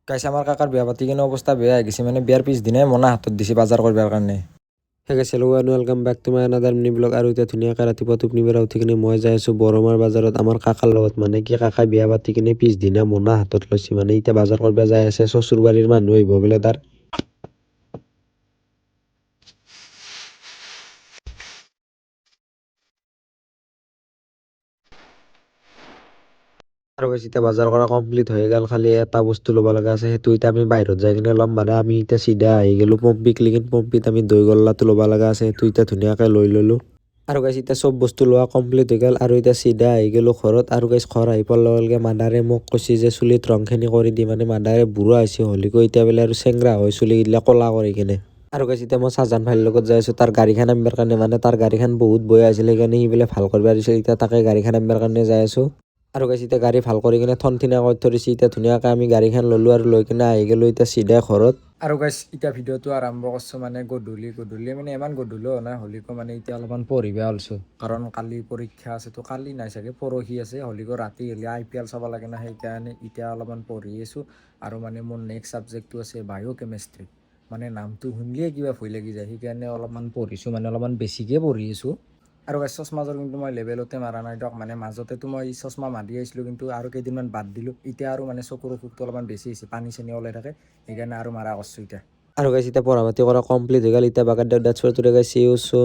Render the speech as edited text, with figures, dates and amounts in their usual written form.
গাইছে আমাৰ কাকাৰ বিয়া পাতি কিনে অৱস্থা বেয়া হৈ গৈছে মানে বিয়াৰ পিছদিনাই মনা হাতত দিছে বজাৰ কৰিবৰ কাৰণে। Hey guys hello and welcome back to my another mini blog. আৰু এতিয়া ধুনীয়াকৈ ৰাতিপুৱা টোপনি পৰা উঠি কিনে মই যাই আছোঁ বৰমাৰ বাজাৰত আমাৰ কাকাৰ লগত। মানে কি কাকাই বিয়া পাতি কিনে পিছদিনা মোনা হাতত লৈছে, মানে এতিয়া বাজাৰ কৰিব যাই আছে। শ্বশুৰ বাড়ীৰ মানুহ আহিব বোলে তাৰ। আৰু গাইছ এতিয়া বজাৰ কৰা কমপ্লিট হৈ গ'ল, খালি এটা বস্তু ল'ব লগা আছে, সেইটো এতিয়া আমি বাহিৰত যাই কিনে ল'ম। মানে আমি এতিয়া চিধা আহি গ'লো পম্পিক লেকিন পম্পিত আমি দৈ গল্লাটো ল'ব লগা আছে, সেইটো এতিয়া ধুনীয়াকৈ লৈ ল'লোঁ। আৰু গাইছ এতিয়া চব বস্তু লোৱা কমপ্লিট হৈ গ'ল আৰু এতিয়া চিধা আহি গ'লোঁ ঘৰত। আৰু গাইছ ঘৰ আহি পোৱাৰ লগে লগে মাদাৰে মোক কৈছে যে চুলিত ৰংখিনি কৰি দি, মানে মাদাৰে বুঢ়া হৈছে হ'লিকৈ এতিয়া বোলে আৰু চেংৰা হয় চুলিগিলা ক'লা কৰি কিনে। আৰু গাইছ এতিয়া মই চাহজান ভাইৰ লগত যাই আছোঁ তাৰ গাড়ীখন আনিবৰ কাৰণে, মানে তাৰ গাড়ীখন বহুত বেয়া আছিল সেইকাৰণে সি বোলে ভাল কৰিব দিছিল, এতিয়া তাকে গাড়ীখন আনিবৰ কাৰণে যাই আছোঁ। আৰু গাইছ এতিয়া গাড়ী ভাল কৰি কিনে থনথিনা কৰি থৈ দিছে, এতিয়া ধুনীয়াকৈ আমি গাড়ীখন ল'লোঁ আৰু লৈ কিনে আহি গ'লোঁ এতিয়া চিধা ঘৰত। আৰু গাইছ এতিয়া ভিডিঅ'টো আৰম্ভ কৰিছোঁ মানে গধূলি মানে ইমান গধূলিও নাই হ'লিকো মানে এতিয়া অলপমান পঢ়িব ওলাইছোঁ, কাৰণ কালি পৰীক্ষা আছে। তো কালি নাই চাগে পৰহি আছে, হ'লিকো ৰাতি হ'লে IPL চাব লাগে না, সেইকাৰণে এতিয়া অলপমান পঢ়ি আছোঁ। আৰু মানে মোৰ নেক্সট ছাবজেক্টটো আছে বায়'কেমেষ্ট্ৰি, মানে নামটো শুনিলেই কিবা ভয় লাগি যায়, সেইকাৰণে অলপমান পঢ়িছোঁ, মানে অলপমান বেছিকৈ পঢ়ি আছোঁ। আৰু গাইছ চশমাযোৰ কিন্তু মই লেভেলতে মাৰা নাই দিয়ক, মানে মাজতেতো মই চশমা মাৰি আহিছিলোঁ কিন্তু আৰু কেইদিনমান বাদ দিলোঁ। এতিয়া আৰু মানে চকুৰ অসুখটো অলপমান বেছি হৈছে, পানী চানী ওলাই থাকে, সেইকাৰণে আৰু মাৰা কৰিছোঁ এতিয়া। আৰু গাইছ এতিয়া পঢ়া পাতি কৰা কমপ্লিট হৈ গ'ল, এতিয়া বাগৰ দিওঁ ডেটছ ফৰ টুডে গাইছ, চি ইউ সুন।